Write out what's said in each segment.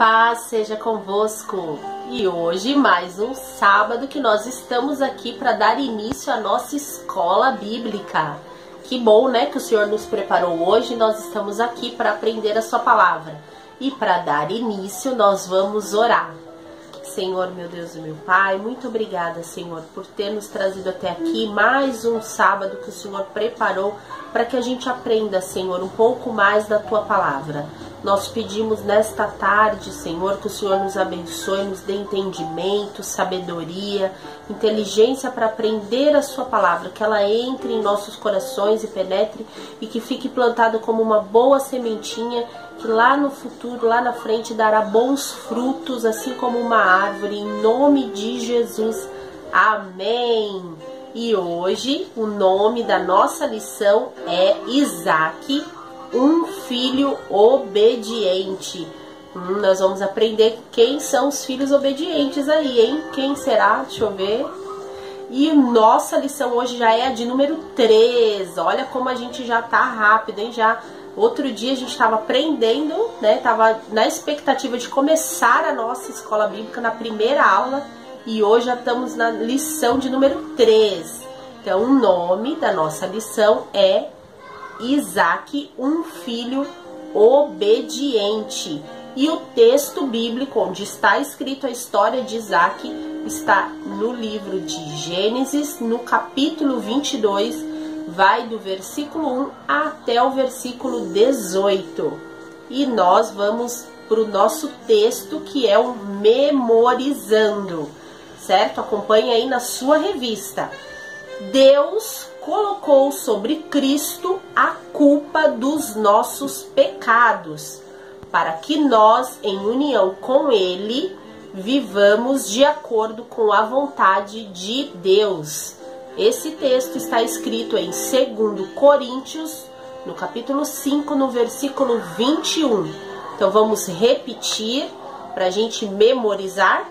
paz seja convosco. E hoje mais um sábado que nós estamos aqui para dar início à nossa escola bíblica. Que bom, né, que o Senhor nos preparou hoje. Nós estamos aqui para aprender a sua palavra. E para dar início nós vamos orar. Senhor, meu Deus e meu Pai, muito obrigada, Senhor, por ter nos trazido até aqui mais um sábado que o Senhor preparou para que a gente aprenda, Senhor, um pouco mais da Tua palavra. Nós pedimos nesta tarde, Senhor, que o Senhor nos abençoe, nos dê entendimento, sabedoria, inteligência para aprender a Sua palavra, que ela entre em nossos corações e penetre e que fique plantada como uma boa sementinha que lá no futuro, lá na frente, dará bons frutos, assim como uma árvore, em nome de Jesus. Amém! E hoje o nome da nossa lição é Isaac, um filho obediente. Nós vamos aprender quem são os filhos obedientes aí, hein? Quem será? Deixa eu ver. E nossa lição hoje já é a de número 3. Olha como a gente já tá rápido, hein? Já outro dia a gente estava aprendendo, né? Tava na expectativa de começar a nossa escola bíblica na primeira aula. E hoje já estamos na lição de número 3. Então, o nome da nossa lição é Isaac, um filho obediente. E o texto bíblico onde está escrito a história de Isaac está no livro de Gênesis, no capítulo 22, vai do versículo 1 até o versículo 18. E nós vamos para o nosso texto, que é o Memorizando, certo? Acompanhe aí na sua revista. Deus colocou sobre Cristo a culpa dos nossos pecados, para que nós, em união com Ele, vivamos de acordo com a vontade de Deus. Esse texto está escrito em 2 Coríntios, no capítulo 5, no versículo 21. Então vamos repetir para a gente memorizar.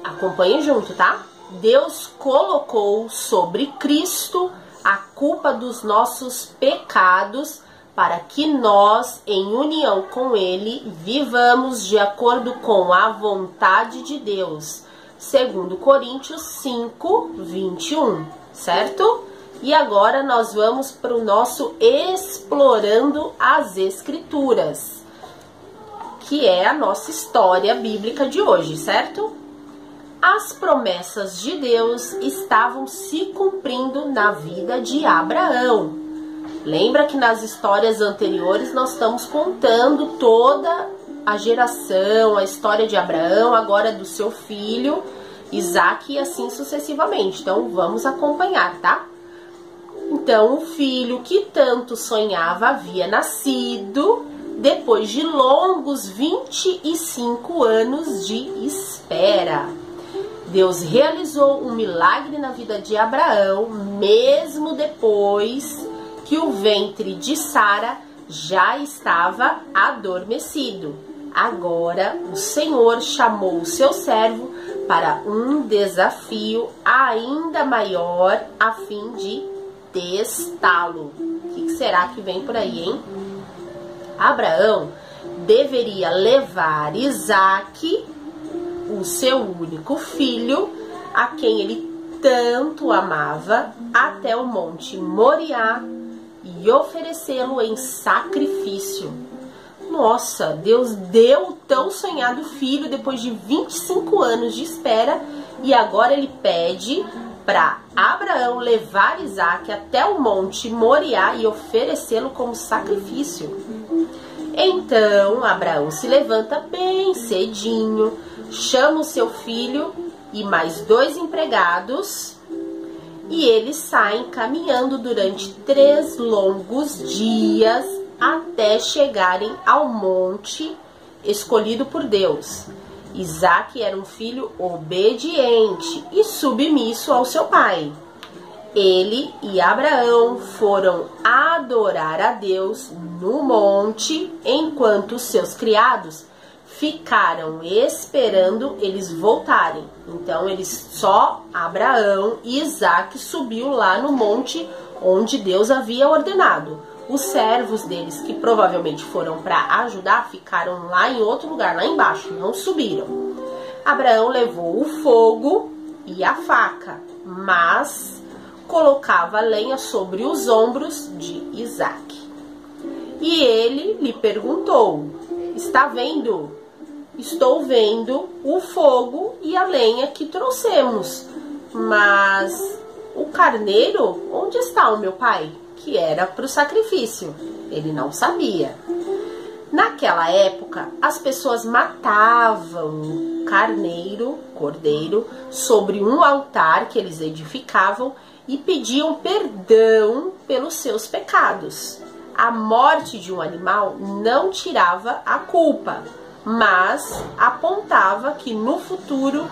Acompanhe junto, tá? Deus colocou sobre Cristo a culpa dos nossos pecados, para que nós, em união com Ele, vivamos de acordo com a vontade de Deus. 2 Coríntios 5, 21, certo? E agora nós vamos para o nosso Explorando as Escrituras, que é a nossa história bíblica de hoje, certo? As promessas de Deus estavam se cumprindo na vida de Abraão. Lembra que nas histórias anteriores nós estamos contando toda a geração, a história de Abraão, agora do seu filho Isaac e assim sucessivamente. Então vamos acompanhar, tá? Então o filho que tanto sonhava havia nascido depois de longos 25 anos de espera. Deus realizou um milagre na vida de Abraão, mesmo depois que o ventre de Sara já estava adormecido. Agora o Senhor chamou o seu servo para um desafio ainda maior a fim de testá-lo. O que será que vem por aí, hein? Abraão deveria levar Isaac, o seu único filho, a quem ele tanto amava, até o monte Moriá e oferecê-lo em sacrifício. Nossa, Deus deu o tão sonhado filho depois de 25 anos de espera e agora ele pede para Abraão levar Isaac até o monte Moriá e oferecê-lo como sacrifício. Então Abraão se levanta bem cedinho, chama o seu filho e mais 2 empregados e eles saem caminhando durante 3 longos dias até chegarem ao monte escolhido por Deus. Isaac era um filho obediente e submisso ao seu pai. Ele e Abraão foram adorar a Deus no monte, enquanto seus criados ficaram esperando eles voltarem. Então só Abraão e Isaac subiu lá no monte onde Deus havia ordenado. Os servos deles, que provavelmente foram para ajudar, ficaram lá em outro lugar, lá embaixo, não subiram. Abraão levou o fogo e a faca, mas colocava a lenha sobre os ombros de Isaque. E ele lhe perguntou: está vendo? Estou vendo o fogo e a lenha que trouxemos, mas o carneiro, onde está o meu pai? Que era para o sacrifício. Ele não sabia. Naquela época, as pessoas matavam o cordeiro, sobre um altar que eles edificavam e pediam perdão pelos seus pecados. A morte de um animal não tirava a culpa, mas apontava que no futuro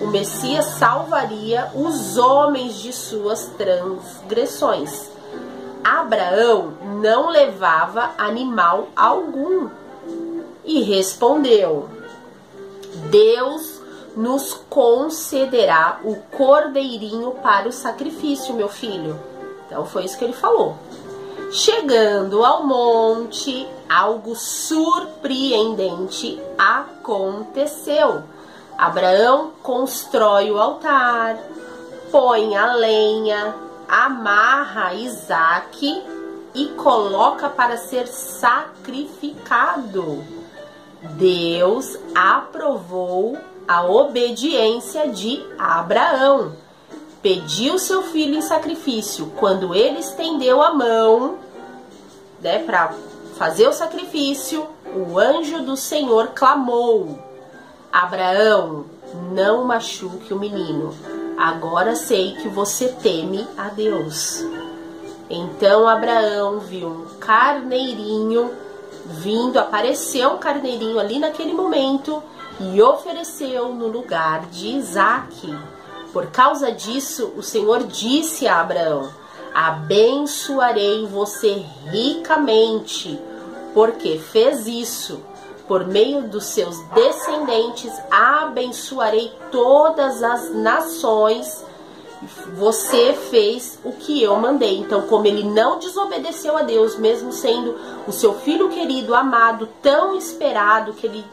o Messias salvaria os homens de suas transgressões. Abraão não levava animal algum e respondeu: Deus nos concederá o cordeirinho para o sacrifício, meu filho. Então foi isso que ele falou. Chegando ao monte, algo surpreendente aconteceu. Abraão constrói o altar, põe a lenha, amarra Isaque e coloca para ser sacrificado. Deus aprovou a obediência de Abraão. Pediu seu filho em sacrifício. Quando ele estendeu a mão, para fazer o sacrifício, o anjo do Senhor clamou: Abraão, não machuque o menino. Agora sei que você teme a Deus. Então Abraão viu um carneirinho vindo, apareceu um carneirinho ali naquele momento e ofereceu no lugar de Isaque. Por causa disso, o Senhor disse a Abraão: abençoarei você ricamente, porque fez isso. Por meio dos seus descendentes, abençoarei todas as nações. Você fez o que eu mandei. Então, como ele não desobedeceu a Deus, mesmo sendo o seu filho querido, amado, tão esperado, que ele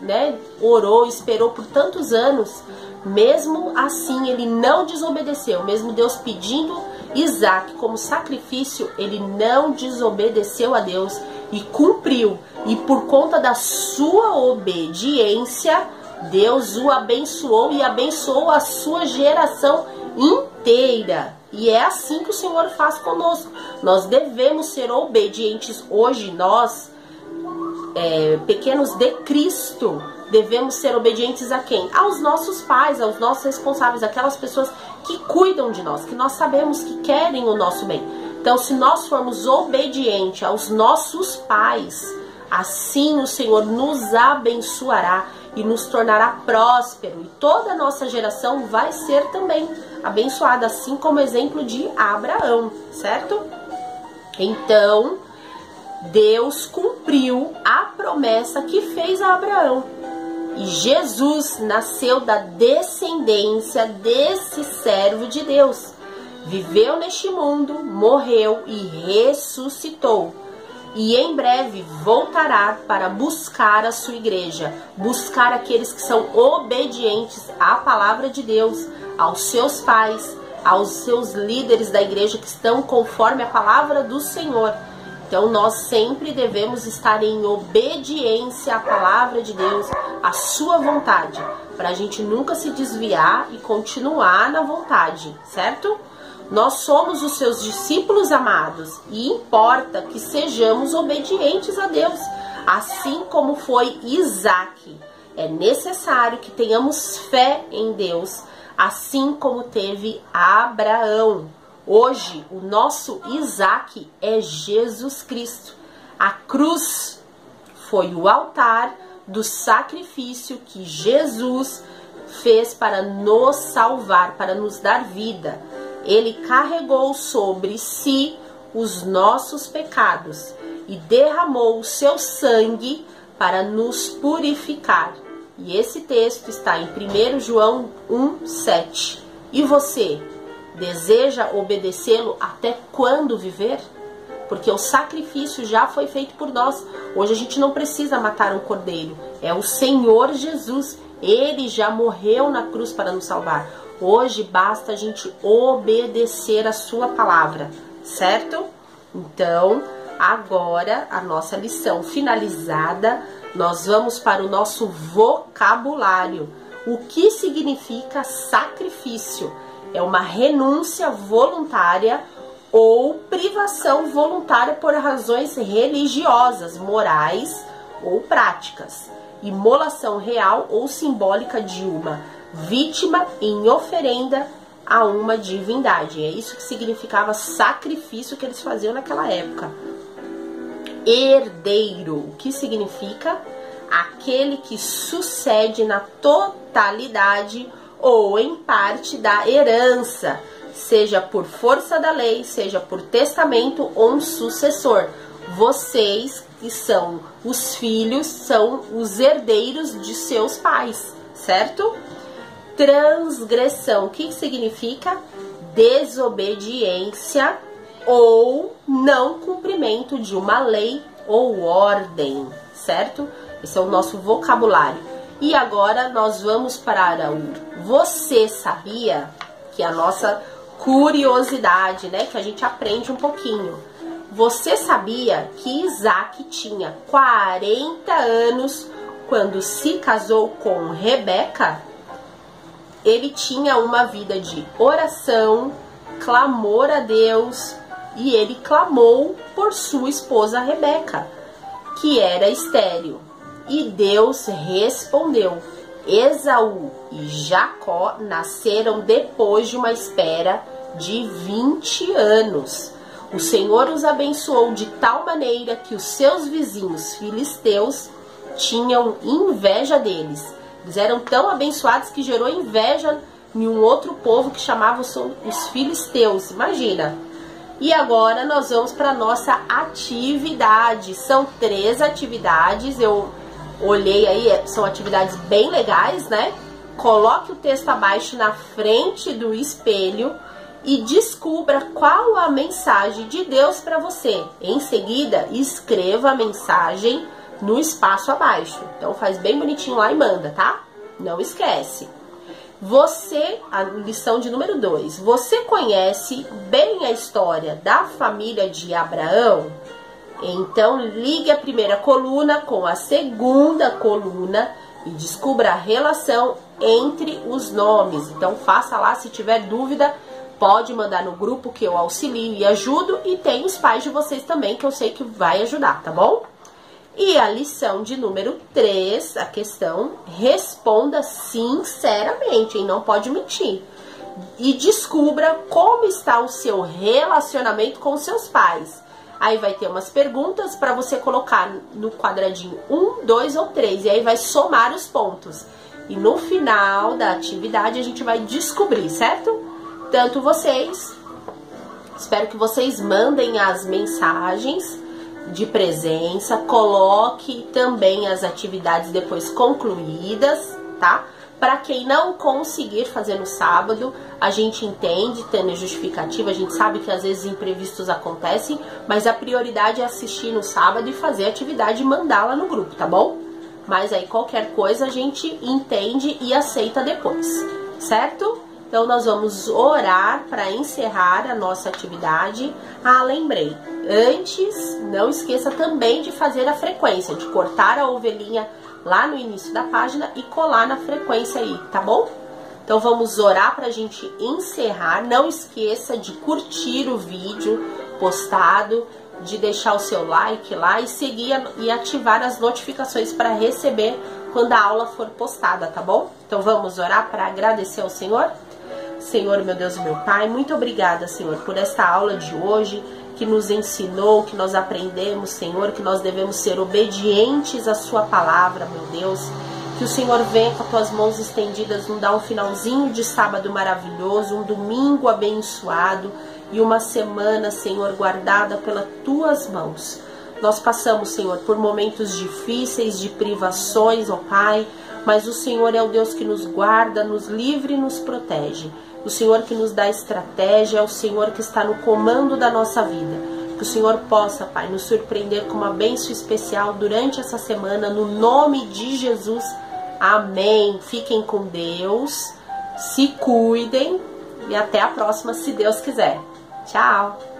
orou, esperou por tantos anos, mesmo assim ele não desobedeceu. Mesmo Deus pedindo Isaque como sacrifício, ele não desobedeceu a Deus e cumpriu. E por conta da sua obediência, Deus o abençoou e abençoou a sua geração inteira. E é assim que o Senhor faz conosco. Nós devemos ser obedientes hoje. Nós, pequenos de Cristo, devemos ser obedientes a quem? Aos nossos pais, aos nossos responsáveis, aquelas pessoas que cuidam de nós, que nós sabemos que querem o nosso bem. Então, se nós formos obedientes aos nossos pais, assim o Senhor nos abençoará e nos tornará próspero. E toda a nossa geração vai ser também abençoada, assim como o exemplo de Abraão, certo? Então, Deus cumpriu a promessa que fez a Abraão. E Jesus nasceu da descendência desse servo de Deus. Viveu neste mundo, morreu e ressuscitou. E em breve voltará para buscar a sua igreja, buscar aqueles que são obedientes à palavra de Deus, aos seus pais, aos seus líderes da igreja que estão conforme a palavra do Senhor. Então nós sempre devemos estar em obediência à palavra de Deus, à sua vontade, para a gente nunca se desviar e continuar na vontade, certo? Nós somos os seus discípulos amados e importa que sejamos obedientes a Deus, assim como foi Isaque. É necessário que tenhamos fé em Deus, assim como teve Abraão. Hoje, o nosso Isaque é Jesus Cristo. A cruz foi o altar do sacrifício que Jesus fez para nos salvar, para nos dar vida. Ele carregou sobre si os nossos pecados e derramou o seu sangue para nos purificar. E esse texto está em 1 João 1,7. E você, deseja obedecê-lo até quando viver? porque o sacrifício já foi feito por nós. Hoje a gente não precisa matar um cordeiro, é o Senhor Jesus. Ele já morreu na cruz para nos salvar. Hoje basta a gente obedecer a sua palavra, certo? Então, agora a nossa lição finalizada, nós vamos para o nosso vocabulário. O que significa sacrifício? É uma renúncia voluntária ou privação voluntária por razões religiosas, morais ou práticas. Imolação real ou simbólica de uma vítima em oferenda a uma divindade. É isso que significava sacrifício que eles faziam naquela época. Herdeiro, o que significa? Aquele que sucede na totalidade ou em parte da herança, seja por força da lei, seja por testamento ou um sucessor. Vocês que são os filhos, são os herdeiros de seus pais, certo? Transgressão, o que significa? Desobediência ou não cumprimento de uma lei ou ordem, certo? Esse é o nosso vocabulário. E agora nós vamos para o você sabia? Que é a nossa curiosidade, né? Que a gente aprende um pouquinho. Você sabia que Isaac tinha 40 anos quando se casou com Rebeca? Ele tinha uma vida de oração, clamor a Deus, e ele clamou por sua esposa Rebeca, que era estéril. E Deus respondeu. Esaú e Jacó nasceram depois de uma espera de 20 anos. O Senhor os abençoou de tal maneira que os seus vizinhos filisteus tinham inveja deles. Eles eram tão abençoados que gerou inveja em um outro povo que chamavam os filisteus. Imagina. E agora nós vamos para a nossa atividade. São 3 atividades. Eu olhei aí, são atividades bem legais, né? Coloque o texto abaixo na frente do espelho e descubra qual a mensagem de Deus para você. Em seguida, escreva a mensagem no espaço abaixo. Então faz bem bonitinho lá e manda, tá? Não esquece. A lição de número 2. Você conhece bem a história da família de Abraão? Então ligue a primeira coluna com a segunda coluna e descubra a relação entre os nomes. Então faça lá, se tiver dúvida, pode mandar no grupo que eu auxilio e ajudo, e tem os pais de vocês também que eu sei que vai ajudar, tá bom? E a lição de número 3, a questão, responda sinceramente, hein? Não pode mentir. E descubra como está o seu relacionamento com seus pais. Aí vai ter umas perguntas para você colocar no quadradinho 1, 2 ou 3, e aí vai somar os pontos. E no final da atividade a gente vai descobrir, certo? Tanto vocês, espero que vocês mandem as mensagens de presença, coloque também as atividades depois concluídas, tá? Para quem não conseguir fazer no sábado, a gente entende, tendo justificativa, a gente sabe que às vezes imprevistos acontecem, mas a prioridade é assistir no sábado e fazer a atividade e mandá-la no grupo, tá bom? Mas aí qualquer coisa a gente entende e aceita depois, certo? Então nós vamos orar para encerrar a nossa atividade. Ah, lembrei, antes não esqueça também de fazer a frequência, de cortar a ovelhinha lá no início da página e colar na frequência aí, tá bom? Então vamos orar para a gente encerrar. Não esqueça de curtir o vídeo postado, de deixar o seu like lá e seguir e ativar as notificações para receber quando a aula for postada, tá bom? Então vamos orar para agradecer ao Senhor. Senhor, meu Deus e meu Pai, muito obrigada, Senhor, por esta aula de hoje, que nos ensinou, que nós aprendemos, Senhor, que nós devemos ser obedientes à sua palavra, meu Deus. Que o Senhor venha com as tuas mãos estendidas, nos dar um finalzinho de sábado maravilhoso, um domingo abençoado e uma semana, Senhor, guardada pelas tuas mãos. Nós passamos, Senhor, por momentos difíceis, de privações, ó Pai, mas o Senhor é o Deus que nos guarda, nos livra e nos protege. O Senhor que nos dá estratégia, é o Senhor que está no comando da nossa vida. Que o Senhor possa, Pai, nos surpreender com uma bênção especial durante essa semana, no nome de Jesus. Amém. Fiquem com Deus, se cuidem e até a próxima, se Deus quiser. Tchau!